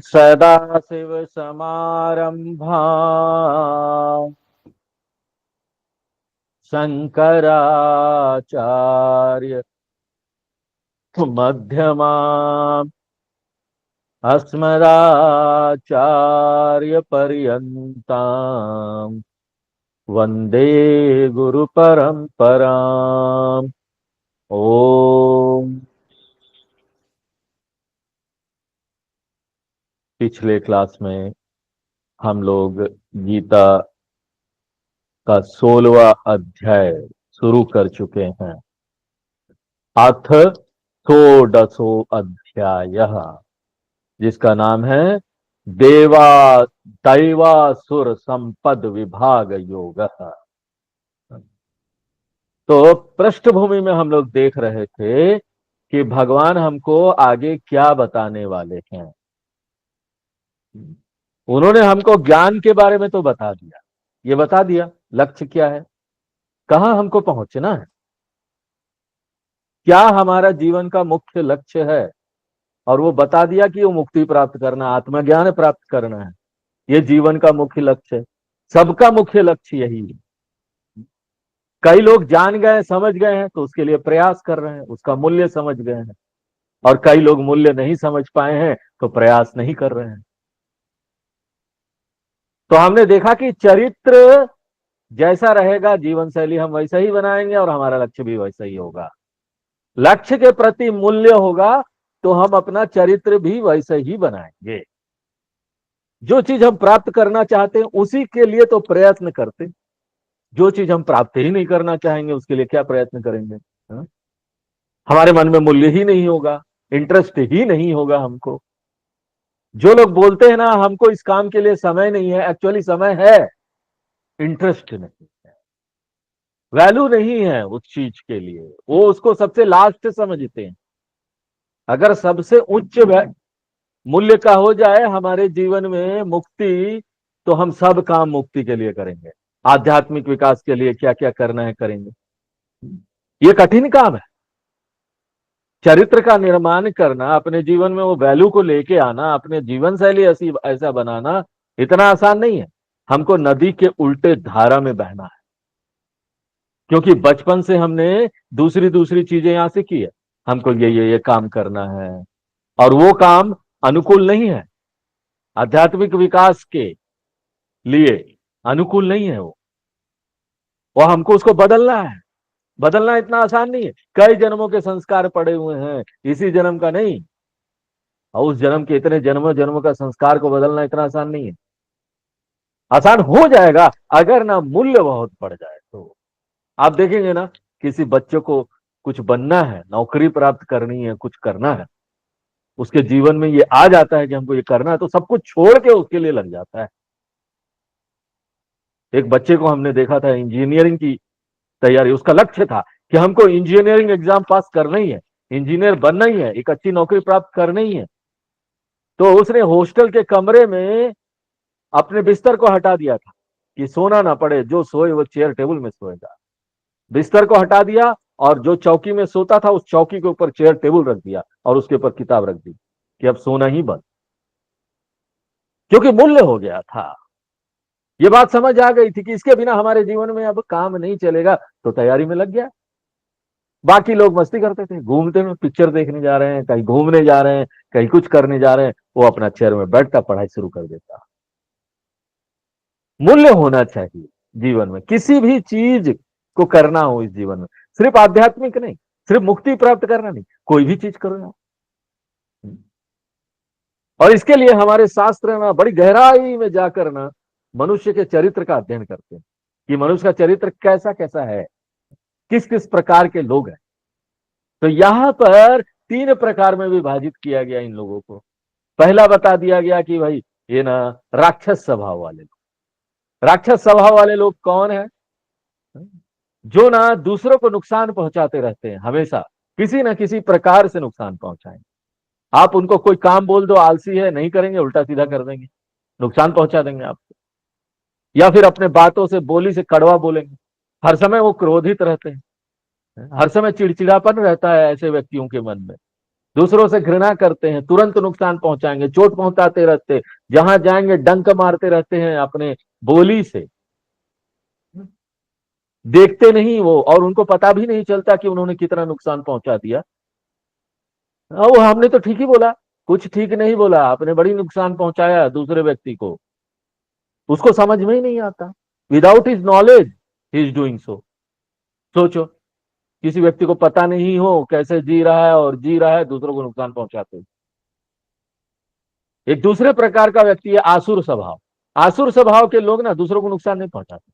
सदाशिव समारंभा शंकराचार्य मध्यमा अस्मदाचार्य पर्यन्ताम् वंदे गुरु परंपराम्। ओम। पिछले क्लास में हम लोग गीता का 16वां अध्याय शुरू कर चुके हैं। अथ षोडशो अध्याय, जिसका नाम है देवा दैवासुर संपद विभाग योग। तो पृष्ठभूमि में हम लोग देख रहे थे कि भगवान हमको आगे क्या बताने वाले हैं। उन्होंने हमको ज्ञान के बारे में तो बता दिया, ये बता दिया लक्ष्य क्या है, कहां हमको पहुंचना है, क्या हमारा जीवन का मुख्य लक्ष्य है। और वो बता दिया कि वो मुक्ति प्राप्त करना, आत्मज्ञान प्राप्त करना है, ये जीवन का मुख्य लक्ष्य है। सबका मुख्य लक्ष्य यही है। कई लोग जान गए, समझ गए हैं तो उसके लिए प्रयास कर रहे हैं, उसका मूल्य समझ गए हैं। और कई लोग मूल्य नहीं समझ पाए हैं तो प्रयास नहीं कर रहे हैं। तो हमने देखा कि चरित्र जैसा रहेगा जीवन शैली हम वैसा ही बनाएंगे और हमारा लक्ष्य भी वैसा ही होगा। लक्ष्य के प्रति मूल्य होगा तो हम अपना चरित्र भी वैसे ही बनाएंगे। जो चीज हम प्राप्त करना चाहते हैं उसी के लिए तो प्रयत्न करते। जो चीज हम प्राप्त ही नहीं करना चाहेंगे उसके लिए क्या प्रयत्न करेंगे। हा? हमारे मन में मूल्य ही नहीं होगा, इंटरेस्ट ही नहीं होगा हमको। जो लोग बोलते हैं ना हमको इस काम के लिए समय नहीं है, एक्चुअली समय है, इंटरेस्ट नहीं है, वैल्यू नहीं है उस चीज के लिए, वो उसको सबसे लास्ट समझते हैं। अगर सबसे उच्च मूल्य का हो जाए हमारे जीवन में मुक्ति, तो हम सब काम मुक्ति के लिए करेंगे। आध्यात्मिक विकास के लिए क्या क्या करना है करेंगे। ये कठिन काम है। चरित्र का निर्माण करना, अपने जीवन में वो वैल्यू को लेके आना, अपने जीवन शैली ऐसी ऐसा बनाना इतना आसान नहीं है। हमको नदी के उल्टे धारा में बहना है, क्योंकि बचपन से हमने दूसरी दूसरी चीजें यहां से की है। हमको ये काम करना है और वो काम अनुकूल नहीं है, आध्यात्मिक विकास के लिए अनुकूल नहीं है वो हमको उसको बदलना है। बदलना इतना आसान नहीं है। कई जन्मों के संस्कार पड़े हुए हैं, इसी जन्म का नहीं। और उस जन्म के इतने जन्मों जन्मों का संस्कार को बदलना इतना आसान नहीं है। आसान हो जाएगा अगर ना मूल्य बहुत बढ़ जाए तो। आप देखेंगे ना, किसी बच्चे को कुछ बनना है, नौकरी प्राप्त करनी है, कुछ करना है, उसके जीवन में ये आ जाता है कि हमको ये करना है, तो सब कुछ छोड़ के उसके लिए लग जाता है। एक बच्चे को हमने देखा था, इंजीनियरिंग की तैयारी, उसका लक्ष्य था कि हमको इंजीनियरिंग एग्जाम पास करना ही है, इंजीनियर बनना ही है, एक अच्छी नौकरी प्राप्त करना ही है। तो उसने हॉस्टल के कमरे में अपने बिस्तर को हटा दिया था कि सोना ना पड़े, जो सोए वो चेयर टेबल में सोएगा। बिस्तर को हटा दिया और जो चौकी में सोता था उस चौकी के ऊपर चेयर टेबल रख दिया और उसके ऊपर किताब रख दी कि अब सोना ही बंद, क्योंकि मूल्य हो गया था। ये बात समझ आ गई थी कि इसके बिना हमारे जीवन में अब काम नहीं चलेगा, तो तैयारी में लग गया। बाकी लोग मस्ती करते थे, घूमते में पिक्चर देखने जा रहे हैं, कहीं घूमने जा रहे हैं, कहीं कुछ करने जा रहे हैं, वो अपना चेयर में बैठता पढ़ाई शुरू कर देता। मूल्य होना चाहिए जीवन में, किसी भी चीज को करना हो इस जीवन में, सिर्फ आध्यात्मिक नहीं, सिर्फ मुक्ति प्राप्त करना नहीं, कोई भी चीज करो ना। और इसके लिए हमारे शास्त्र ना बड़ी गहराई में जाकर ना मनुष्य के चरित्र का अध्ययन करते हैं कि मनुष्य का चरित्र कैसा कैसा है, किस किस प्रकार के लोग हैं। तो यहां पर 3 प्रकार में विभाजित किया गया इन लोगों को। पहला बता दिया गया कि भाई ये ना राक्षस स्वभाव वाले लोग। राक्षस स्वभाव वाले लोग कौन है? जो ना दूसरों को नुकसान पहुंचाते रहते हैं, हमेशा किसी ना किसी प्रकार से नुकसान पहुंचाएंगे। आप उनको कोई काम बोल दो, आलसी है नहीं करेंगे, उल्टा सीधा कर देंगे, नुकसान पहुंचा देंगे आपको। या फिर अपने बातों से, बोली से कड़वा बोलेंगे। हर समय वो क्रोधित रहते हैं, हर समय चिड़चिड़ापन रहता है ऐसे व्यक्तियों के मन में। दूसरों से घृणा करते हैं, तुरंत नुकसान पहुंचाएंगे, चोट पहुंचाते रहते, जहां जाएंगे डंक मारते रहते हैं अपने बोली से। देखते नहीं वो, और उनको पता भी नहीं चलता कि उन्होंने कितना नुकसान पहुंचा दिया। वो हमने तो ठीक ही बोला, कुछ ठीक नहीं बोला, आपने बड़ी नुकसान पहुंचाया दूसरे व्यक्ति को। उसको समझ में ही नहीं आता, without his knowledge he is doing so. सोचो, किसी व्यक्ति को पता नहीं हो कैसे जी रहा है, और जी रहा है दूसरों को नुकसान पहुंचाते। एक दूसरे प्रकार का व्यक्ति है आसुर स्वभाव। आसुर स्वभाव के लोग ना दूसरों को नुकसान नहीं पहुंचाते,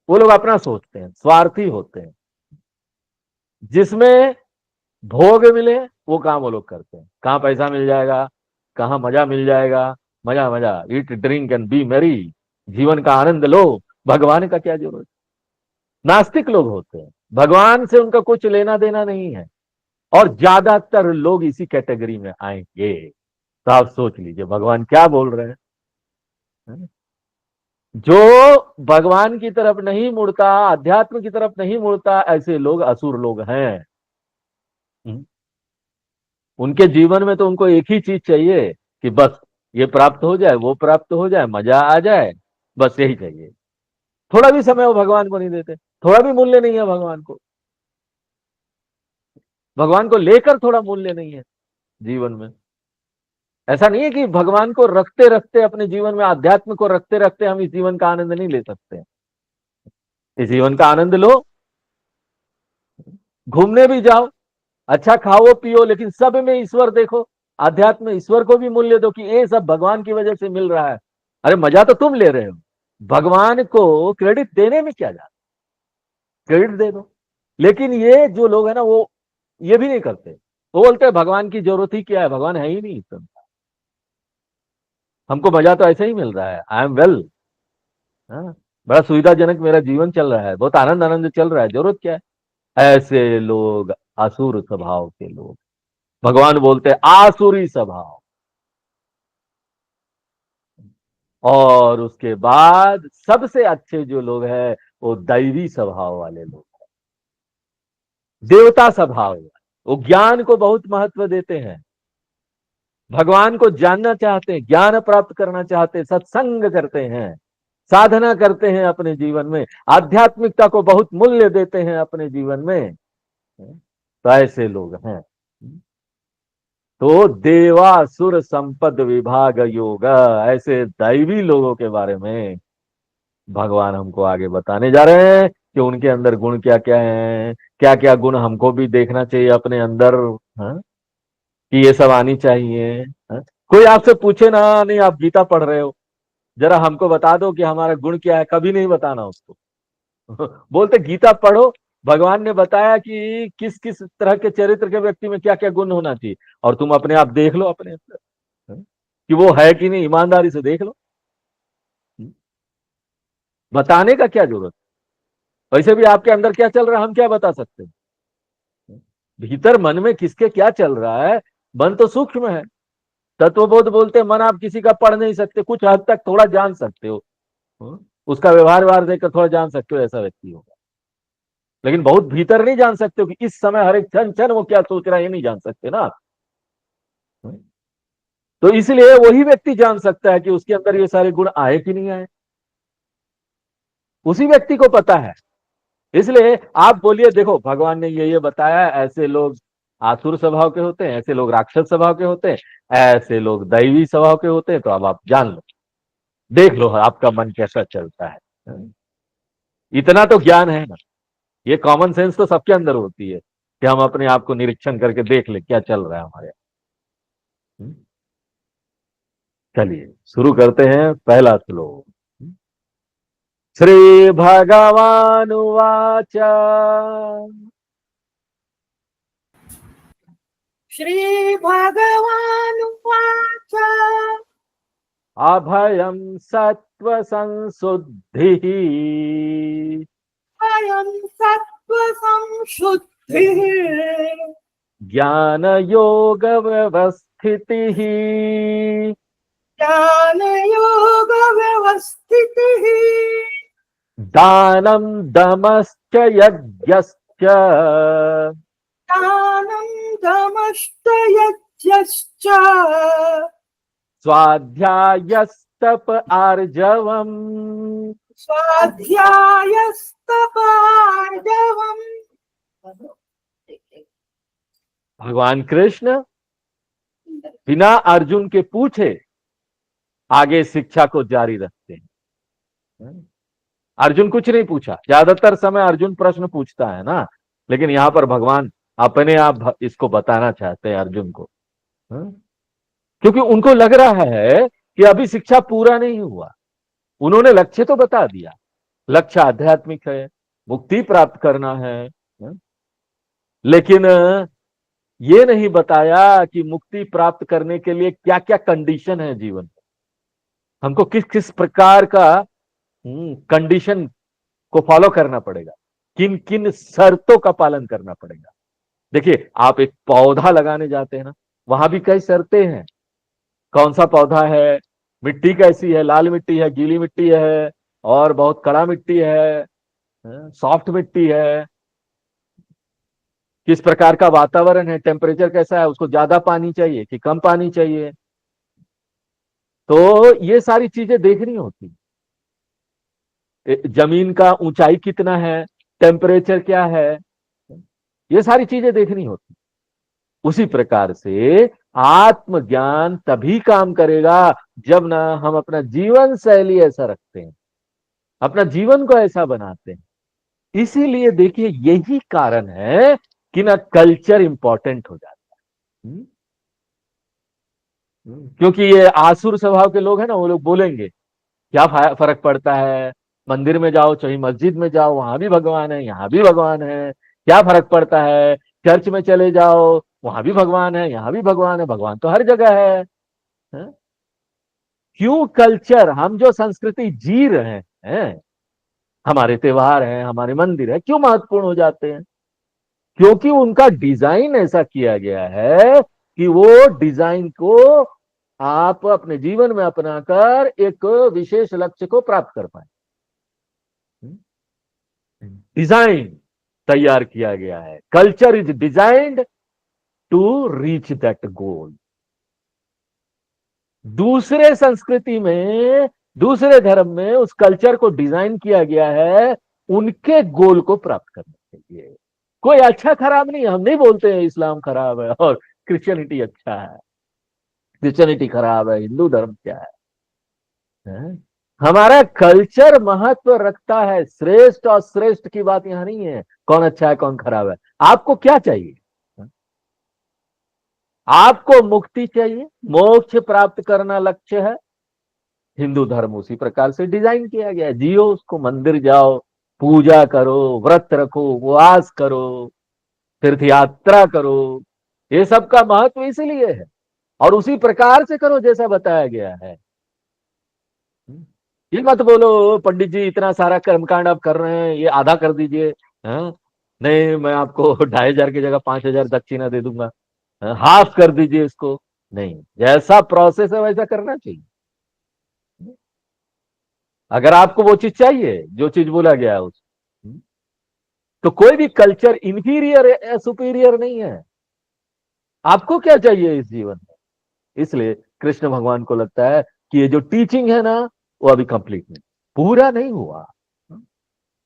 वो लोग अपना सोचते हैं, स्वार्थी होते हैं। जिसमें भोग मिले वो काम वो लोग करते हैं, कहां पैसा मिल जाएगा, कहां मजा मिल जाएगा, मजा मजा, eat drink and B Mary, जीवन का आनंद लो, भगवान का क्या जरूरत। नास्तिक लोग होते हैं, भगवान से उनका कुछ लेना देना नहीं है, और ज्यादातर लोग इसी कैटेगरी में आएंगे। तो आप सोच लीजिए भगवान क्या बोल रहे हैं। जो भगवान की तरफ नहीं मुड़ता, अध्यात्म की तरफ नहीं मुड़ता, ऐसे लोग असुर लोग हैं। उनके जीवन में तो उनको एक ही चीज चाहिए कि बस ये प्राप्त हो जाए, वो प्राप्त हो जाए, मजा आ जाए, बस यही चाहिए। थोड़ा भी समय वो भगवान को नहीं देते, थोड़ा भी मूल्य नहीं है भगवान को, भगवान को लेकर थोड़ा मूल्य नहीं है जीवन में। ऐसा नहीं है कि भगवान को रखते रखते, अपने जीवन में अध्यात्म को रखते रखते हम इस जीवन का आनंद नहीं ले सकते। इस जीवन का आनंद लो, घूमने भी जाओ, अच्छा खाओ पियो, लेकिन सब में ईश्वर देखो, अध्यात्म में ईश्वर को भी मूल्य दो कि ये सब भगवान की वजह से मिल रहा है। अरे मजा तो तुम ले रहे हो, भगवान को क्रेडिट देने में क्या जाता, क्रेडिट दे दो। लेकिन ये जो लोग है ना, वो ये भी नहीं करते, वो बोलते हैं भगवान की जरूरत ही क्या है, भगवान है ही नहीं इस संसार, हमको मजा तो ऐसे ही मिल रहा है, आई एम वेल, बड़ा सुविधाजनक मेरा जीवन चल रहा है, बहुत आनंद आनंद चल रहा है, जरूरत क्या है। ऐसे लोग असुर स्वभाव के लोग, भगवान बोलते हैं आसुरी स्वभाव। और उसके बाद सबसे अच्छे जो लोग हैं वो दैवी स्वभाव वाले लोग, देवता स्वभाव, वो ज्ञान को बहुत महत्व देते हैं, भगवान को जानना चाहते हैं, ज्ञान प्राप्त करना चाहते हैं, सत्संग करते हैं, साधना करते हैं अपने जीवन में, आध्यात्मिकता को बहुत मूल्य देते हैं अपने जीवन में। तो ऐसे लोग हैं। तो देवासुर संपद विभाग योग, ऐसे दैवी लोगों के बारे में भगवान हमको आगे बताने जा रहे हैं कि उनके अंदर गुण क्या क्या हैं, क्या क्या गुण हमको भी देखना चाहिए अपने अंदर। हाँ? कि ये सब आनी चाहिए। हाँ? कोई आपसे पूछे ना, नहीं आप गीता पढ़ रहे हो, जरा हमको बता दो कि हमारा गुण क्या है, कभी नहीं बताना उसको। बोलते गीता पढ़ो, भगवान ने बताया कि किस किस तरह के चरित्र के व्यक्ति में क्या क्या गुण होना चाहिए, और तुम अपने आप देख लो अपने अंदर, हाँ? कि वो है कि नहीं, ईमानदारी से देख लो। बताने का क्या जरूरत, वैसे भी आपके अंदर क्या चल रहा है हम क्या बता सकते हैं। भीतर मन में किसके क्या चल रहा है, मन तो सूक्ष्म है। तत्वबोध बोलते मन आप किसी का पढ़ नहीं सकते, कुछ हद तक थोड़ा जान सकते हो, हाँ? उसका व्यवहार देखकर थोड़ा जान सकते हो ऐसा व्यक्ति होगा, लेकिन बहुत भीतर नहीं जान सकते हो कि इस समय हर एक क्षण क्षण वो क्या सोच रहा है, ये नहीं जान सकते ना आप। तो इसलिए वही व्यक्ति जान सकता है कि उसके अंदर ये सारे गुण आए कि नहीं आए, उसी व्यक्ति को पता है। इसलिए आप बोलिए देखो भगवान ने ये बताया, ऐसे लोग आसुर स्वभाव के होते हैं, ऐसे लोग राक्षस स्वभाव के होते हैं, ऐसे लोग दैवी स्वभाव के होते हैं, तो अब आप जान लो, देख लो आपका मन कैसा चलता है। इतना तो ज्ञान है ना, ये कॉमन सेंस तो सबके अंदर होती है कि हम अपने आप को निरीक्षण करके देख ले क्या चल रहा है हमारे। चलिए शुरू करते हैं पहला श्लोक। श्री भगवानुवाच श्रीभगवानुवाच अभयं सत्त्वसंशुद्धिः अयं सत्त्वसंशुद्धिः ज्ञानयोगव्यवस्थितिः ज्ञानयोगव्यवस्थितिः दानं दमश्च यज्ञश्च दानं तमस्तयज्ञश्च स्वाध्यायस्तप आर्जवम्। स्वाध्यायस्तपार्जवम्। भगवान कृष्ण बिना अर्जुन के पूछे आगे शिक्षा को जारी रखते हैं। अर्जुन कुछ नहीं पूछा, ज्यादातर समय अर्जुन प्रश्न पूछता है ना, लेकिन यहां पर भगवान अपने आप इसको बताना चाहते हैं अर्जुन को। क्योंकि उनको लग रहा है कि अभी शिक्षा पूरा नहीं हुआ। उन्होंने लक्ष्य तो बता दिया, लक्ष्य आध्यात्मिक है, मुक्ति प्राप्त करना है, लेकिन ये नहीं बताया कि मुक्ति प्राप्त करने के लिए क्या क्या कंडीशन है जीवन में, हमको किस किस प्रकार का कंडीशन को फॉलो करना पड़ेगा, किन किन शर्तों का पालन करना पड़ेगा। देखिए, आप एक पौधा लगाने जाते हैं ना, वहां भी कई शर्तें हैं। कौन सा पौधा है, मिट्टी कैसी है, लाल मिट्टी है, गीली मिट्टी है, और बहुत कड़ा मिट्टी है, सॉफ्ट मिट्टी है, किस प्रकार का वातावरण है, टेम्परेचर कैसा है, उसको ज्यादा पानी चाहिए कि कम पानी चाहिए। तो ये सारी चीजें देखनी होती। जमीन का ऊंचाई कितना है, टेम्परेचर क्या है, ये सारी चीजें देखनी होती। उसी प्रकार से आत्मज्ञान तभी काम करेगा जब ना हम अपना जीवन शैली ऐसा रखते हैं, अपना जीवन को ऐसा बनाते हैं। इसीलिए देखिए, यही कारण है कि ना कल्चर इंपॉर्टेंट हो जाता है। क्योंकि ये आसुर स्वभाव के लोग हैं ना, वो लोग बोलेंगे क्या फर्क पड़ता है, मंदिर में जाओ चाहे मस्जिद में जाओ, वहां भी भगवान है, यहाँ भी भगवान है, क्या फर्क पड़ता है, चर्च में चले जाओ वहां भी भगवान है, यहाँ भी भगवान है, भगवान तो हर जगह है। हैं? क्यों कल्चर, हम जो संस्कृति जी रहे हैं, हमारे त्योहार हैं, हमारे मंदिर है, क्यों महत्वपूर्ण हो जाते हैं? क्योंकि उनका डिजाइन ऐसा किया गया है कि वो डिजाइन को आप अपने जीवन में अपनाकर एक विशेष लक्ष्य को प्राप्त कर पाए। डिजाइन तैयार किया गया है, culture is designed to reach that goal. दूसरे संस्कृति में, दूसरे धर्म में उस कल्चर को डिजाइन किया गया है उनके गोल को प्राप्त करने के लिए। कोई अच्छा खराब नहीं, हम नहीं बोलते हैं इस्लाम खराब है और क्रिश्चियनिटी अच्छा है, क्रिश्चियनिटी खराब है, हिंदू धर्म क्या है? हमारा कल्चर महत्व रखता है। श्रेष्ठ और श्रेष्ठ की बात यहां नहीं है, कौन अच्छा है कौन खराब है। आपको क्या चाहिए? आपको मुक्ति चाहिए, मोक्ष प्राप्त करना लक्ष्य है। हिंदू धर्म उसी प्रकार से डिजाइन किया गया है, जियो उसको, मंदिर जाओ, पूजा करो, व्रत रखो, उपवास करो, तीर्थ यात्रा करो। ये सब का महत्व इसीलिए है, और उसी प्रकार से करो जैसा बताया गया है। ये मत बोलो पंडित जी इतना सारा कर्मकांड आप कर रहे हैं, ये आधा कर दीजिए। हाँ? नहीं, मैं आपको 2,500 की जगह 5,000 दक्षिणा दे दूंगा, हाफ कर दीजिए इसको। नहीं, जैसा प्रोसेस है वैसा करना चाहिए। अगर आपको वो चीज चाहिए जो चीज बोला गया है उस, तो कोई भी कल्चर इंफीरियर या सुपीरियर नहीं है। आपको क्या चाहिए इस जीवन में? इसलिए कृष्ण भगवान को लगता है कि ये जो टीचिंग है ना, वो अभी कंप्लीट नहीं, पूरा नहीं हुआ।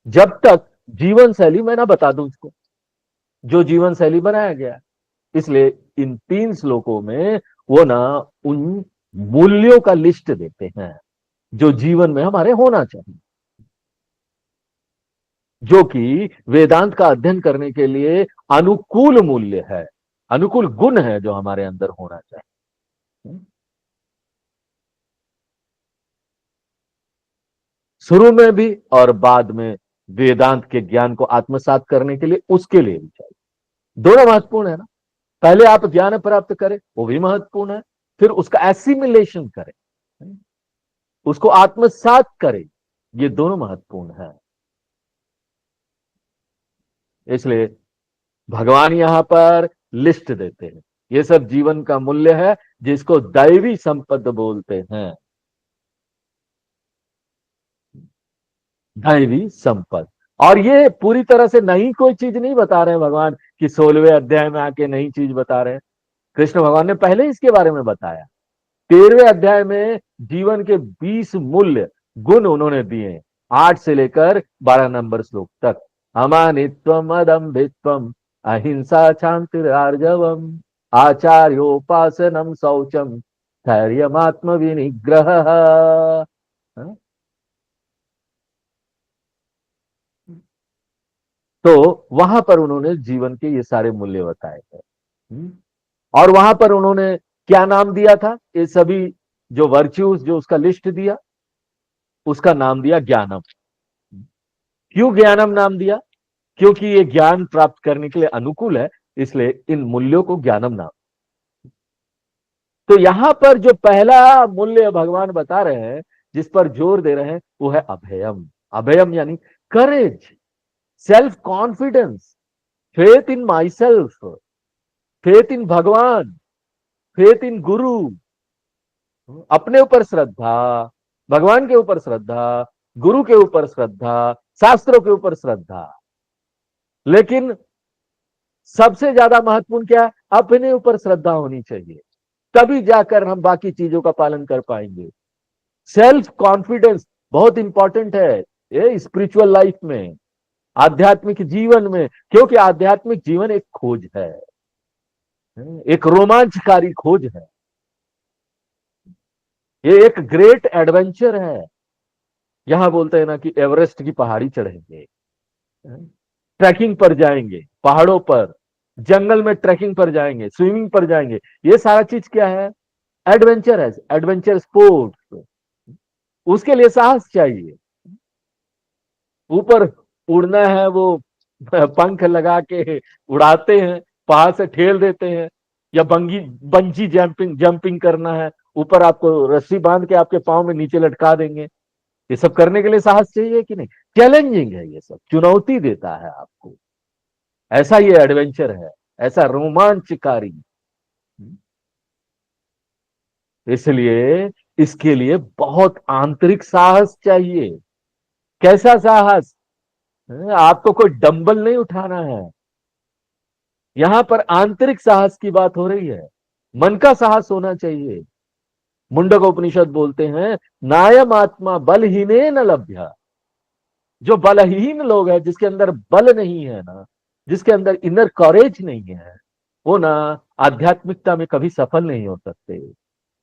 जब तक जीवन शैली मैं ना बता दूं उसको, जो जीवन शैली बनाया गया। इसलिए इन 3 श्लोकों में वो ना उन मूल्यों का लिस्ट देते हैं जो जीवन में हमारे होना चाहिए, जो कि वेदांत का अध्ययन करने के लिए अनुकूल मूल्य है, अनुकूल गुण है जो हमारे अंदर होना चाहिए। शुरू में भी और बाद में वेदांत के ज्ञान को आत्मसात करने के लिए, उसके लिए भी चाहिए। दोनों महत्वपूर्ण है ना। पहले आप ज्ञान प्राप्त करें, वो भी महत्वपूर्ण है, फिर उसका एसिमिलेशन करें, उसको आत्मसात करें, ये दोनों महत्वपूर्ण है। इसलिए भगवान यहां पर लिस्ट देते हैं, ये सब जीवन का मूल्य है जिसको दैवी संपद बोलते हैं। दैवी संपद, और ये पूरी तरह से नई कोई चीज नहीं बता रहे हैं भगवान कि 16वें अध्याय में आके नई चीज बता रहे हैं। कृष्ण भगवान ने पहले ही इसके बारे में बताया। 13वें अध्याय में जीवन के 20 मूल्य गुण उन्होंने दिए, 8 से लेकर 12 नंबर श्लोक तक। अमानित्वम अदम्भित्वम अहिंसा क्षांतिरार्जवम आचार्योपासनम शौचम धैर्यमात्म विनिग्रह। तो वहां पर उन्होंने जीवन के ये सारे मूल्य बताए थे। और वहां पर उन्होंने क्या नाम दिया था, ये सभी जो वर्च्यूज जो उसका लिस्ट दिया, उसका नाम दिया ज्ञानम। क्यों ज्ञानम नाम दिया? क्योंकि ये ज्ञान प्राप्त करने के लिए अनुकूल है, इसलिए इन मूल्यों को ज्ञानम नाम। तो यहां पर जो पहला मूल्य भगवान बता रहे हैं, जिस पर जोर दे रहे हैं, वो है अभयम। अभयम यानी courage, self confidence, faith in myself, faith in भगवान, फेथ इन गुरु, अपने ऊपर श्रद्धा, भगवान के ऊपर श्रद्धा, गुरु के ऊपर श्रद्धा, शास्त्रों के ऊपर श्रद्धा। लेकिन सबसे ज्यादा महत्वपूर्ण क्या है? अपने ऊपर श्रद्धा होनी चाहिए, तभी जाकर हम बाकी चीजों का पालन कर पाएंगे। सेल्फ कॉन्फिडेंस बहुत इंपॉर्टेंट है ये स्पिरिचुअल लाइफ में, आध्यात्मिक जीवन में, क्योंकि आध्यात्मिक जीवन एक खोज है, एक रोमांचकारी खोज है, ये एक ग्रेट एडवेंचर है। यहां बोलते हैं ना कि एवरेस्ट की पहाड़ी चढ़ेंगे, ट्रैकिंग पर जाएंगे, पहाड़ों पर, जंगल में ट्रैकिंग पर जाएंगे, स्विमिंग पर जाएंगे। ये सारा चीज क्या है? एडवेंचर है, एडवेंचर स्पोर्ट्स। उसके लिए साहस चाहिए। ऊपर उड़ना है, वो पंख लगा के उड़ाते हैं, पहाड़ से ठेल देते हैं, या बंजी जंपिंग करना है, ऊपर आपको रस्सी बांध के आपके पांव में नीचे लटका देंगे। ये सब करने के लिए साहस चाहिए कि नहीं? चैलेंजिंग है, ये सब चुनौती देता है आपको। ऐसा ये एडवेंचर है, ऐसा रोमांचकारी। इसलिए इसके लिए बहुत आंतरिक साहस चाहिए। कैसा साहस? आपको कोई डंबल नहीं उठाना है, यहां पर आंतरिक साहस की बात हो रही है। मन का साहस होना चाहिए। मुंडक उपनिषद बोलते हैं, नायम आत्मा बलहीने न लभ्य। जो बलहीन लोग हैं, जिसके अंदर बल नहीं है ना, जिसके अंदर इनर कॉरेज नहीं है, वो ना आध्यात्मिकता में कभी सफल नहीं हो सकते।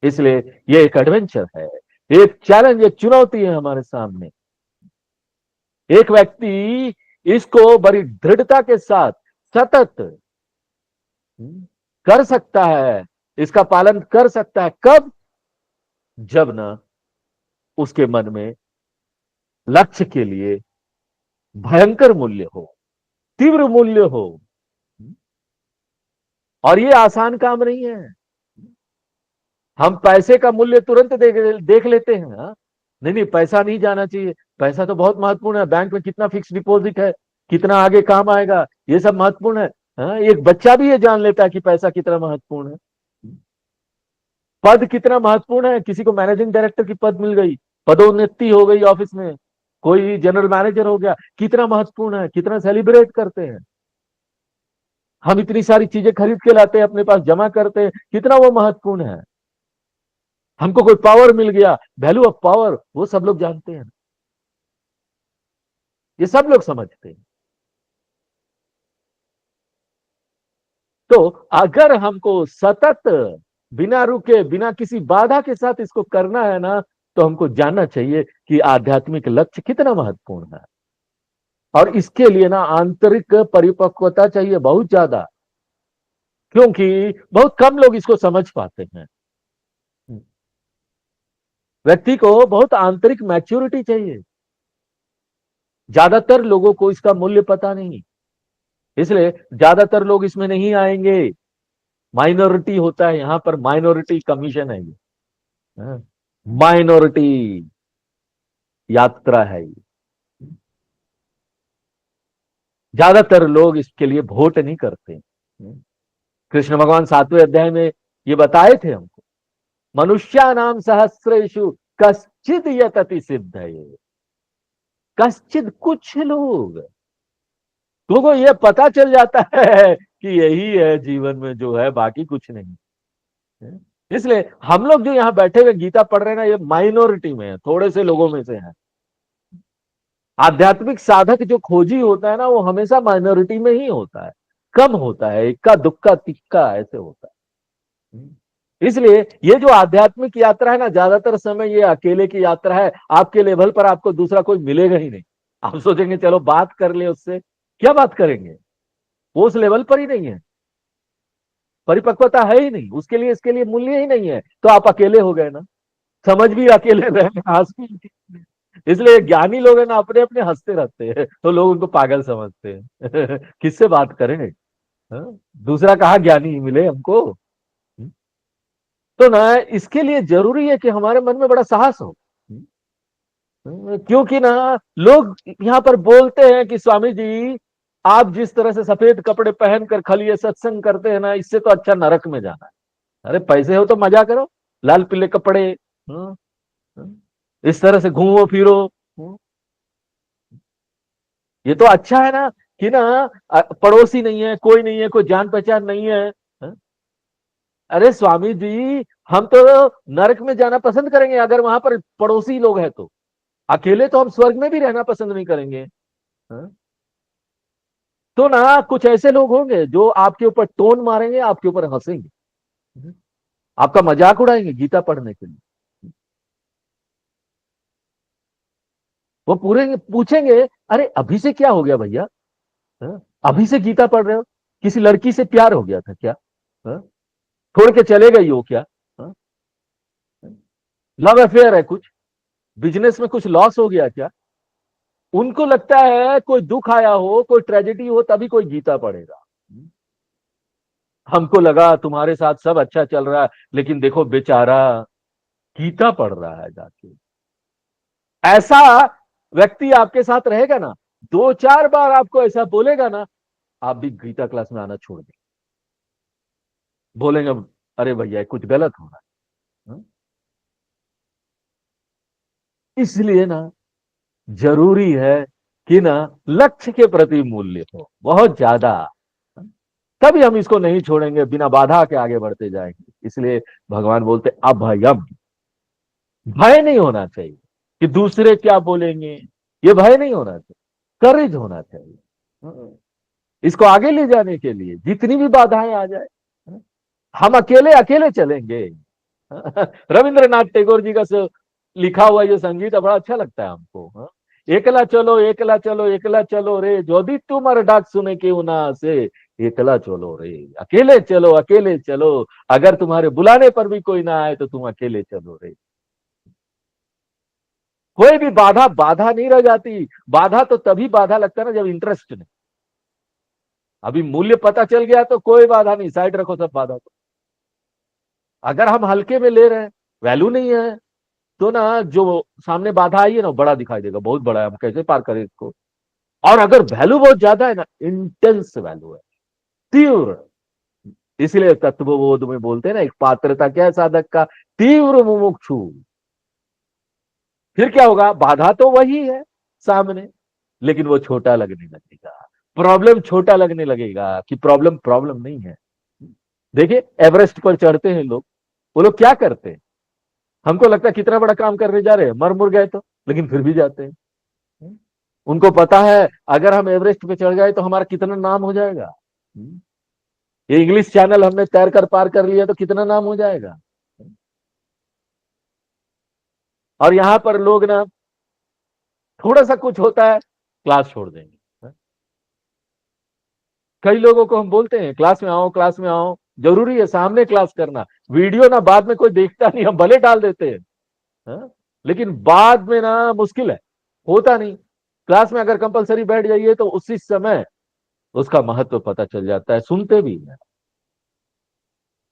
इसलिए ये एक एडवेंचर है, एक चैलेंज, एक चुनौती है हमारे सामने। एक व्यक्ति इसको बड़ी दृढ़ता के साथ सतत कर सकता है, इसका पालन कर सकता है। कब? जब ना उसके मन में लक्ष्य के लिए भयंकर मूल्य हो, तीव्र मूल्य हो। और ये आसान काम नहीं है। हम पैसे का मूल्य तुरंत देख लेते हैं। हाँ? नहीं नहीं, पैसा नहीं जाना चाहिए, पैसा तो बहुत महत्वपूर्ण है, बैंक में कितना फिक्स डिपॉजिट है, कितना आगे काम आएगा, ये सब महत्वपूर्ण है। हाँ? एक बच्चा भी ये जान लेता है कि पैसा कितना महत्वपूर्ण है। पद कितना महत्वपूर्ण है, किसी को मैनेजिंग डायरेक्टर की पद मिल गई, पदोन्नति हो गई ऑफिस में, कोई जनरल मैनेजर हो गया, कितना महत्वपूर्ण है, कितना सेलिब्रेट करते हैं। हम इतनी सारी चीजें खरीद के लाते हैं, अपने पास जमा करते हैं, कितना वो महत्वपूर्ण है। हमको कोई पावर मिल गया, वैल्यू ऑफ पावर, वो सब लोग जानते हैं, ये सब लोग समझते हैं। तो अगर हमको सतत बिना रुके, बिना किसी बाधा के साथ इसको करना है ना, तो हमको जानना चाहिए कि आध्यात्मिक लक्ष्य कितना महत्वपूर्ण है। और इसके लिए ना आंतरिक परिपक्वता चाहिए बहुत ज्यादा, क्योंकि बहुत कम लोग इसको समझ पाते हैं। व्यक्ति को बहुत आंतरिक मैच्योरिटी चाहिए। ज्यादातर लोगों को इसका मूल्य पता नहीं, इसलिए ज्यादातर लोग इसमें नहीं आएंगे। माइनॉरिटी होता है यहां पर, माइनॉरिटी कमीशन है ये, माइनॉरिटी यात्रा है ये। ज्यादातर लोग इसके लिए वोट नहीं करते। कृष्ण भगवान 7वें अध्याय में ये बताए थे हमको, मनुष्या नाम सहस्रेशु कश्चिद यतति सिद्ध है। कश्चित, कुछ लोगों को यह पता चल जाता है कि यही है जीवन में जो है, बाकी कुछ नहीं है। इसलिए हम लोग जो यहाँ बैठे हुए गीता पढ़ रहे हैं ना, ये माइनॉरिटी में है, थोड़े से लोगों में से है। आध्यात्मिक साधक जो खोजी होता है ना, वो हमेशा माइनॉरिटी में ही होता है, कम होता है, इक्का दुक्का तिक्का ऐसे होता है। इसलिए ये जो आध्यात्मिक यात्रा है ना, ज्यादातर समय ये अकेले की यात्रा है। आपके लेवल पर आपको दूसरा कोई मिलेगा ही नहीं। आप सोचेंगे चलो बात कर ले उससे, क्या बात करेंगे, वो उस लेवल पर ही नहीं है, परिपक्वता है ही नहीं उसके लिए, इसके लिए मूल्य ही नहीं है, तो आप अकेले हो गए ना। समझ भी अकेले रहे, हंस भी। इसलिए ज्ञानी लोग है ना, अपने अपने हंसते रहते हैं, तो लोग उनको पागल समझते हैं। किससे बात करें, हाँ? दूसरा कहाँ ज्ञानी मिले हमको। तो ना इसके लिए जरूरी है कि हमारे मन में बड़ा साहस हो। क्योंकि ना लोग यहाँ पर बोलते हैं कि स्वामी जी, आप जिस तरह से सफेद कपड़े पहनकर खाली ये सत्संग करते हैं ना, इससे तो अच्छा नरक में जाना है। अरे पैसे हो तो मजा करो, लाल पीले कपड़े, हाँ, हाँ, इस तरह से घूमो फिरो, हाँ। ये तो अच्छा है ना, कि ना पड़ोसी नहीं है, कोई नहीं है, कोई जान पहचान नहीं है, हाँ? अरे स्वामी जी, हम तो नरक में जाना पसंद करेंगे अगर वहां पर पड़ोसी लोग हैं तो। अकेले तो हम स्वर्ग में भी रहना पसंद नहीं करेंगे, हाँ? तो ना कुछ ऐसे लोग होंगे जो आपके ऊपर टोन मारेंगे, आपके ऊपर हंसेंगे, आपका मजाक उड़ाएंगे गीता पढ़ने के लिए। वो पूरे पूछेंगे, अरे अभी से क्या हो गया भैया, हाँ? अभी से गीता पढ़ रहे हो, किसी लड़की से प्यार हो गया था क्या, हाँ? छोड़ के चले गई हो क्या, हाँ? लव अफेयर है कुछ, बिजनेस में कुछ लॉस हो गया क्या। उनको लगता है कोई दुख आया हो, कोई ट्रेजेडी हो, तभी कोई गीता पढ़ेगा। हमको लगा तुम्हारे साथ सब अच्छा चल रहा है, लेकिन देखो बेचारा गीता पढ़ रहा है जाके। ऐसा व्यक्ति आपके साथ रहेगा ना, दो चार बार आपको ऐसा बोलेगा ना, आप भी गीता क्लास में आना छोड़ देंगे, बोलेंगे अरे भैया कुछ गलत हो रहा है, हाँ? इसलिए ना जरूरी है कि ना लक्ष्य के प्रति मूल्य हो बहुत ज्यादा, तभी हम इसको नहीं छोड़ेंगे, बिना बाधा के आगे बढ़ते जाएंगे। इसलिए भगवान बोलते अभयम, भय नहीं होना चाहिए कि दूसरे क्या बोलेंगे, ये भय नहीं होना चाहिए, करेज होना चाहिए। हाँ। इसको आगे ले जाने के लिए जितनी भी बाधाएं आ जाए, हाँ, हम अकेले अकेले चलेंगे। हाँ। रविंद्रनाथ टैगोर जी का लिखा हुआ ये संगीत बड़ा अच्छा लगता है हमको, हाँ। एकला चलो एकला चलो एकला चलो रे, जोदी तुम्हारे डाक सुने के उना से, एकला चलो रे, अकेले चलो अकेले चलो, अगर तुम्हारे बुलाने पर भी कोई ना आए तो तुम अकेले चलो रे। कोई भी बाधा बाधा नहीं रह जाती, बाधा तो तभी बाधा लगता है ना जब इंटरेस्ट नहीं। अभी मूल्य पता चल गया तो कोई बाधा नहीं, साइड रखो सब बाधा को। अगर हम हल्के में ले रहे हैं, वैल्यू नहीं है, तो ना जो सामने बाधा आई है ना बड़ा दिखाई देगा, बहुत बड़ा है, हम कैसे पार करें इसको। और अगर वैल्यू बहुत ज्यादा है ना, इंटेंस वैल्यू है, तीव्र। इसलिए तत्वबोध में बोलते हैं ना, एक पात्रता क्या है साधक का, तीव्र मुमुक्षु। फिर क्या होगा, बाधा तो वही है सामने, लेकिन वो छोटा लगने लगेगा, प्रॉब्लम छोटा लगने लगेगा कि प्रॉब्लम प्रॉब्लम नहीं है। देखिए एवरेस्ट पर चढ़ते हैं लोग, वो लोग क्या करते हैं, हमको लगता है कितना बड़ा काम करने जा रहे हैं, मर मुर गए तो, लेकिन फिर भी जाते हैं। उनको पता है अगर हम एवरेस्ट पे चढ़ गए तो हमारा कितना नाम हो जाएगा। ये इंग्लिश चैनल हमने तैर कर पार कर लिया तो कितना नाम हो जाएगा। और यहां पर लोग ना थोड़ा सा कुछ होता है, क्लास छोड़ देंगे। कई लोगों को हम बोलते हैं क्लास में आओ क्लास में आओ, जरूरी है सामने क्लास करना, वीडियो ना बाद में कोई देखता नहीं, हम भले डाल देते हैं, हाँ? लेकिन बाद में ना मुश्किल है, होता नहीं। क्लास में अगर कंपलसरी बैठ जाइए तो उसी समय उसका महत्व पता चल जाता है, सुनते भी हैं।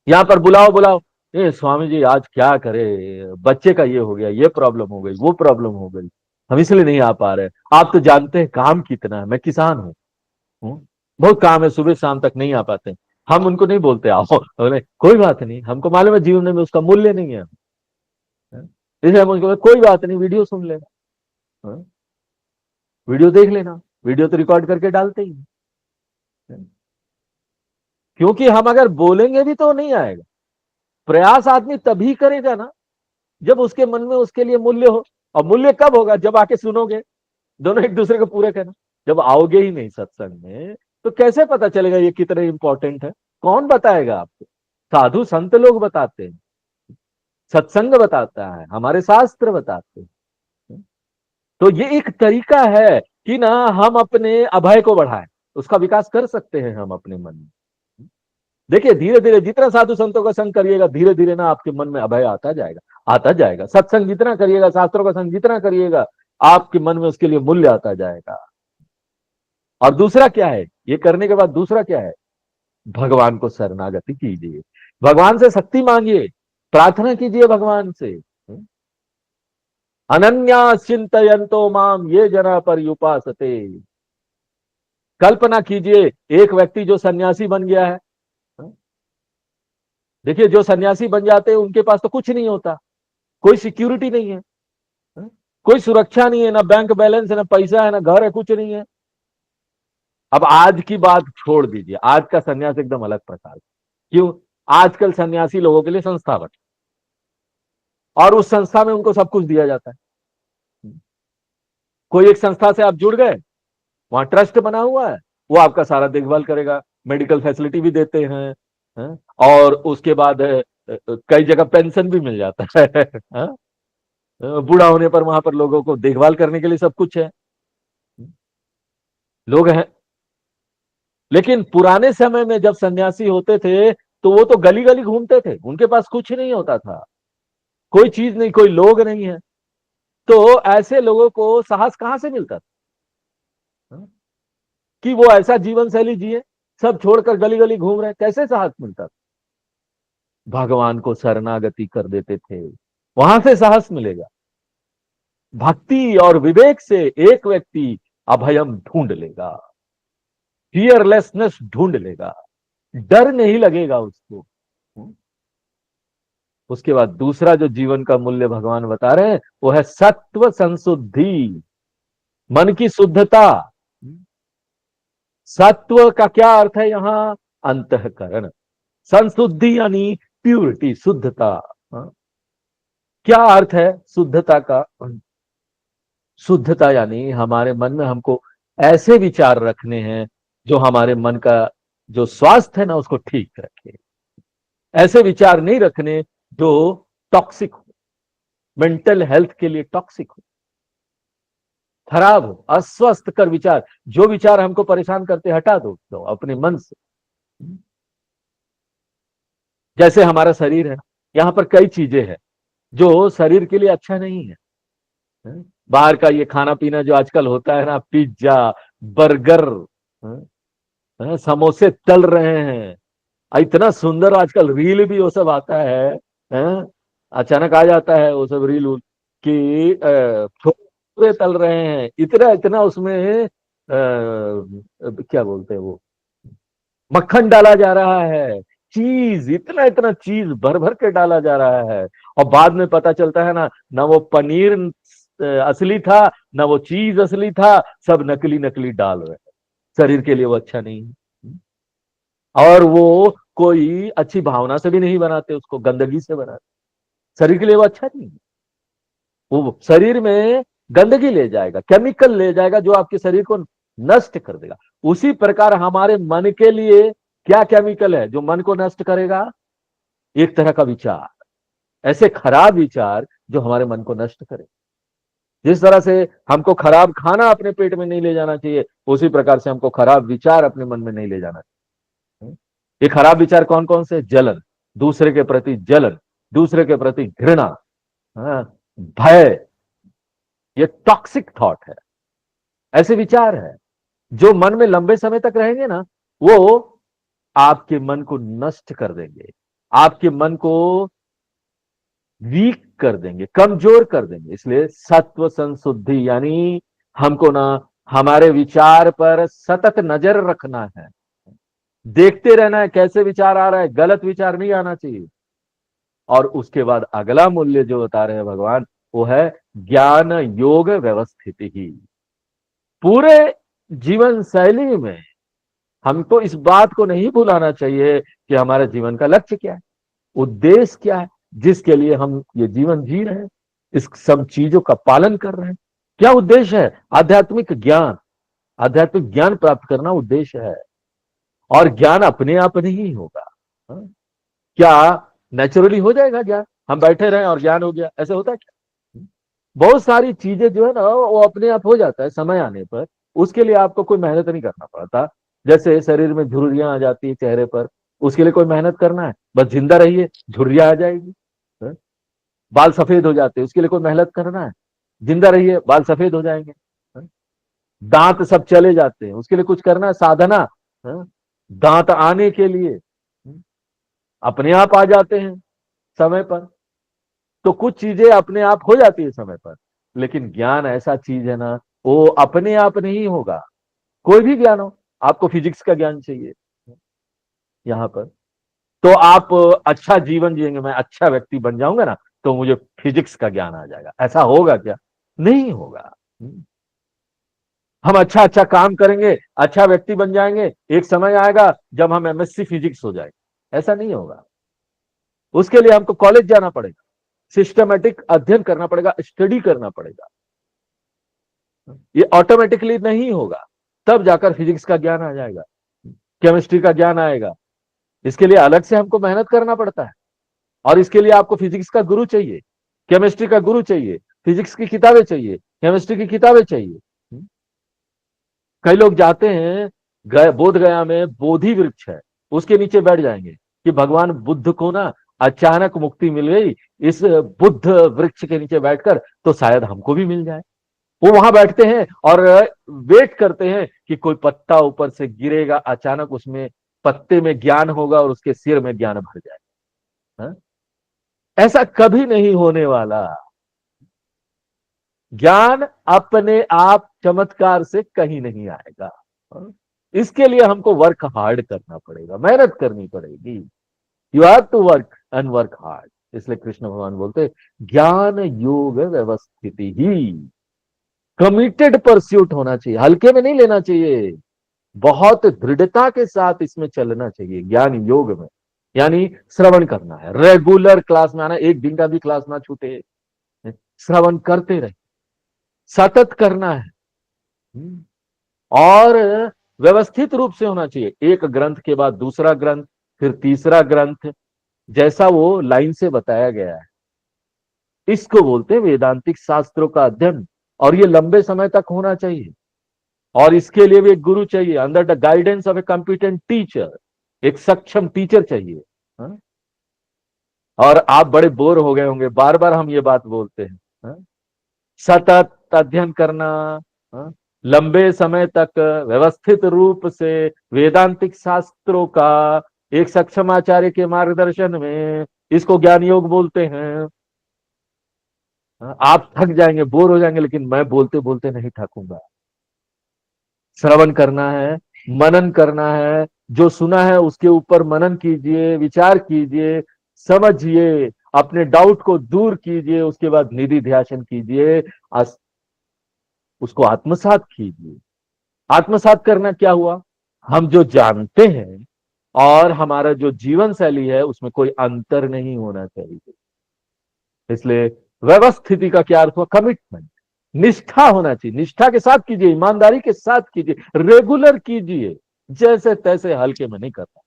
यहां पर बुलाओ बुलाओ, ए स्वामी जी आज क्या करे, बच्चे का ये हो गया, ये प्रॉब्लम हो गई, वो प्रॉब्लम हो गई, हम इसलिए नहीं आ पा रहे। आप तो जानते हैं काम कितना है, मैं किसान हूँ, बहुत काम है, सुबह शाम तक नहीं आ पाते। हम उनको नहीं बोलते आओ, बोले कोई बात नहीं, हमको मालूम है जीवन में उसका मूल्य नहीं है, इसलिए हम उनको कोई बात नहीं, वीडियो सुन लेना, हाँ? वीडियो देख लेना, वीडियो तो रिकॉर्ड करके डालते ही हैं। क्योंकि हम अगर बोलेंगे भी तो नहीं आएगा। प्रयास आदमी तभी करेगा ना जब उसके मन में उसके लिए मूल्य हो। और मूल्य कब होगा? जब आके सुनोगे, दोनों एक दूसरे को पूरे करना। जब आओगे ही नहीं सत्संग में तो कैसे पता चलेगा ये कितने इंपॉर्टेंट है? कौन बताएगा आपको? साधु संत लोग बताते हैं, सत्संग बताता है, हमारे शास्त्र बताते हैं। तो ये एक तरीका है कि ना हम अपने अभय को बढ़ाएं, उसका विकास कर सकते हैं हम अपने मन में। देखिए धीरे धीरे जितना साधु संतों का संग करिएगा, धीरे धीरे ना आपके मन में अभय आता जाएगा, आता जाएगा। सत्संग जितना करिएगा, शास्त्रों का संग जितना करिएगा, आपके मन में उसके लिए मूल्य आता जाएगा। और दूसरा क्या है, ये करने के बाद दूसरा क्या है? भगवान को शरणागति कीजिए, भगवान से शक्ति मांगिए, प्रार्थना कीजिए भगवान से। अनन्या चिंतयंतो माम ये जना पर युपासते। कल्पना कीजिए एक व्यक्ति जो सन्यासी बन गया है। देखिए जो सन्यासी बन जाते हैं उनके पास तो कुछ नहीं होता, कोई सिक्योरिटी नहीं है, कोई सुरक्षा नहीं है, ना बैंक बैलेंस है, ना पैसा है, ना घर है, कुछ नहीं है। अब आज की बात छोड़ दीजिए, आज का सन्यास एकदम अलग प्रकार। क्यों? आजकल सन्यासी लोगों के लिए संस्था बनी और उस संस्था में उनको सब कुछ दिया जाता है। कोई एक संस्था से आप जुड़ गए, वहां ट्रस्ट बना हुआ है, वो आपका सारा देखभाल करेगा, मेडिकल फैसिलिटी भी देते हैं, और उसके बाद कई जगह पेंशन भी मिल जाता है। हाँ? बूढ़ा होने पर वहां पर लोगों को देखभाल करने के लिए सब कुछ है, लोग हैं। लेकिन पुराने समय में जब सन्यासी होते थे तो वो तो गली गली घूमते थे, उनके पास कुछ नहीं होता था, कोई चीज नहीं, कोई लोग नहीं है। तो ऐसे लोगों को साहस कहां से मिलता था कि वो ऐसा जीवन शैली जिए, सब छोड़कर गली गली घूम रहे? कैसे साहस मिलता था? भगवान को शरणागति कर देते थे, वहां से साहस मिलेगा। भक्ति और विवेक से एक व्यक्ति अभयम ढूंढ लेगा, फियरलेसनेस ढूंढ लेगा, डर नहीं लगेगा उसको। उसके बाद दूसरा जो जीवन का मूल्य भगवान बता रहे हैं वो है सत्व संशुद्धि, मन की शुद्धता। सत्व का क्या अर्थ है यहां? अंतःकरण। संशुद्धि यानी प्यूरिटी, शुद्धता। हाँ? क्या अर्थ है शुद्धता का? शुद्धता यानी हमारे मन में हमको ऐसे विचार रखने हैं जो हमारे मन का जो स्वास्थ्य है ना उसको ठीक रखे। ऐसे विचार नहीं रखने जो टॉक्सिक हो, मेंटल हेल्थ के लिए टॉक्सिक हो, खराब हो, अस्वस्थ कर विचार। जो विचार हमको परेशान करते हटा दो तो अपने मन से। जैसे हमारा शरीर है, यहां पर कई चीजें हैं जो शरीर के लिए अच्छा नहीं है। बाहर का ये खाना पीना जो आजकल होता है ना, पिज्जा, बर्गर, समोसे तल रहे हैं, इतना सुंदर आजकल रील भी वो सब आता है, हैं? अचानक आ जाता है वो सब रील उल कि छोले तल रहे हैं, इतना इतना उसमें क्या बोलते हैं वो, मक्खन डाला जा रहा है, चीज, इतना इतना चीज भर भर के डाला जा रहा है। और बाद में पता चलता है ना, ना वो पनीर असली था, ना वो चीज असली था, सब नकली नकली डाल रहे हैं। शरीर के लिए वो अच्छा नहीं है। और वो कोई अच्छी भावना से भी नहीं बनाते, उसको गंदगी से बनाते। शरीर के लिए वो अच्छा नहीं है। वो शरीर में गंदगी ले जाएगा, केमिकल ले जाएगा जो आपके शरीर को नष्ट कर देगा। उसी प्रकार हमारे मन के लिए क्या केमिकल है जो मन को नष्ट करेगा? एक तरह का विचार, ऐसे खराब विचार जो हमारे मन को नष्ट करे। जिस तरह से हमको खराब खाना अपने पेट में नहीं ले जाना चाहिए, उसी प्रकार से हमको खराब विचार अपने मन में नहीं ले जाना चाहिए। ये खराब विचार कौन कौन से? जलन, दूसरे के प्रति जलन, दूसरे के प्रति घृणा, हाँ, भय, ये टॉक्सिक थॉट है। ऐसे विचार है जो मन में लंबे समय तक रहेंगे ना, वो आपके मन को नष्ट कर देंगे, आपके मन को वीक कर देंगे, कमजोर कर देंगे। इसलिए सत्व संशुद्धि यानी हमको ना हमारे विचार पर सतत नजर रखना है, देखते रहना है कैसे विचार आ रहा है, गलत विचार नहीं आना चाहिए। और उसके बाद अगला मूल्य जो बता रहे हैं भगवान वो है ज्ञान योग व्यवस्थित ही। पूरे जीवन शैली में हमको इस बात को नहीं भुलाना चाहिए कि हमारे जीवन का लक्ष्य क्या है, उद्देश्य क्या है, जिसके लिए हम ये जीवन जी रहे हैं, इस सब चीजों का पालन कर रहे हैं। क्या उद्देश्य है? आध्यात्मिक ज्ञान, आध्यात्मिक ज्ञान प्राप्त करना उद्देश्य है। और ज्ञान अपने आप नहीं होगा। हाँ? क्या नेचुरली हो जाएगा ज्ञान? हम बैठे रहे और ज्ञान हो गया, ऐसे होता है क्या? बहुत सारी चीजें जो है ना वो अपने आप हो जाता है समय आने पर। उसके लिए आपको कोई मेहनत नहीं करना पड़ता। जैसे शरीर में झुर्रियां आ जाती है चेहरे पर, उसके लिए कोई मेहनत करना है? बस जिंदा रहिए, झुर्रियां आ जाएगी। हाँ? बाल सफेद हो जाते हैं, उसके लिए कोई मेहनत करना है? जिंदा रहिए, बाल सफेद हो जाएंगे। हाँ? दांत सब चले जाते हैं, उसके लिए कुछ करना है? साधना। हाँ? दांत आने के लिए अपने आप आ जाते हैं समय पर। तो कुछ चीजें अपने आप हो जाती है समय पर, लेकिन ज्ञान ऐसा चीज है ना, वो अपने आप नहीं होगा। कोई भी ज्ञान हो, आपको फिजिक्स का ज्ञान चाहिए यहां पर, तो आप अच्छा जीवन जिएंगे, मैं अच्छा व्यक्ति बन जाऊंगा ना, तो मुझे फिजिक्स का ज्ञान आ जाएगा। ऐसा होगा क्या? नहीं होगा। हम अच्छा अच्छा काम करेंगे, अच्छा व्यक्ति बन जाएंगे, एक समय आएगा जब हम एमएससी फिजिक्स हो जाएंगे, ऐसा नहीं होगा। उसके लिए हमको कॉलेज जाना पड़ेगा, सिस्टमेटिक अध्ययन करना पड़ेगा, स्टडी करना पड़ेगा। ये ऑटोमेटिकली नहीं होगा। तब जाकर फिजिक्स का ज्ञान आ जाएगा, केमिस्ट्री का ज्ञान आएगा। इसके लिए अलग से हमको मेहनत करना पड़ता है। और इसके लिए आपको फिजिक्स का गुरु चाहिए, केमिस्ट्री का गुरु चाहिए, फिजिक्स की किताबें चाहिए, केमिस्ट्री की किताबें चाहिए। कई लोग जाते हैं, बोध गया में बोधि वृक्ष है, उसके नीचे बैठ जाएंगे कि भगवान बुद्ध को ना अचानक मुक्ति मिल गई, इस बुद्ध वृक्ष के नीचे बैठकर तो शायद हमको भी मिल जाए। वो वहां बैठते हैं और वेट करते हैं कि कोई पत्ता ऊपर से गिरेगा, अचानक उसमें पत्ते में ज्ञान होगा और उसके सिर में ज्ञान भर जाए। हाँ? ऐसा कभी नहीं होने वाला। ज्ञान अपने आप चमत्कार से कहीं नहीं आएगा। हाँ? इसके लिए हमको वर्क हार्ड करना पड़ेगा, मेहनत करनी पड़ेगी। You have to work and work hard. इसलिए कृष्ण भगवान बोलते ज्ञान योग व्यवस्थिति ही, कमिटेड परस्यूट होना चाहिए, हल्के में नहीं लेना चाहिए, बहुत दृढ़ता के साथ इसमें चलना चाहिए। ज्ञान योग में यानी श्रवण करना है, रेगुलर क्लास में आना, एक दिन का भी क्लास ना छूटे, श्रवण करते रहे, सतत करना है। और व्यवस्थित रूप से होना चाहिए, एक ग्रंथ के बाद दूसरा ग्रंथ, फिर तीसरा ग्रंथ, जैसा वो लाइन से बताया गया है। इसको बोलते हैं वेदांतिक शास्त्रों का अध्ययन। और ये लंबे समय तक होना चाहिए। और इसके लिए भी एक गुरु चाहिए, under the guidance of a competent teacher, एक सक्षम टीचर चाहिए। हा? और आप बड़े बोर हो गए होंगे, बार बार हम ये बात बोलते हैं। हा? सतत अध्ययन करना, हा? लंबे समय तक व्यवस्थित रूप से वेदांतिक शास्त्रों का एक सक्षम आचार्य के मार्गदर्शन में, इसको ज्ञान योग बोलते हैं। आप थक जाएंगे, बोर हो जाएंगे, लेकिन मैं बोलते बोलते नहीं थकूंगा। श्रवण करना है, मनन करना है, जो सुना है उसके ऊपर मनन कीजिए, विचार कीजिए, समझिए, अपने डाउट को दूर कीजिए, उसके बाद निधि ध्यान कीजिए, उसको आत्मसात कीजिए। आत्मसात करना क्या हुआ? हम जो जानते हैं और हमारा जो जीवन शैली है उसमें कोई अंतर नहीं होना चाहिए। इसलिए व्यवस्थिति का क्या अर्थ हुआ? कमिटमेंट, निष्ठा होना चाहिए। निष्ठा के साथ कीजिए, ईमानदारी के साथ कीजिए, रेगुलर कीजिए, जैसे तैसे हल्के में नहीं करना।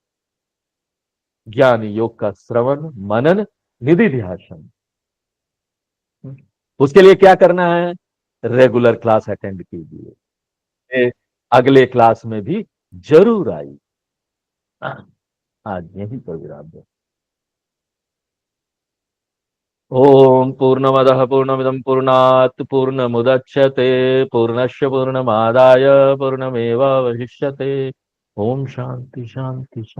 ज्ञान योग का श्रवण मनन निधि ध्यान, उसके लिए क्या करना है? रेगुलर क्लास अटेंड कीजिए। अगले क्लास में भी जरूर आइए। आज यही पर विराम दो। ओम पूर्णमदः पूर्णमिदं पूर्णात् पूर्णमुदच्यते पूर्णस्य पूर्णमादाय पूर्णमेवावशिष्यते। ओम शांति शांति शांति।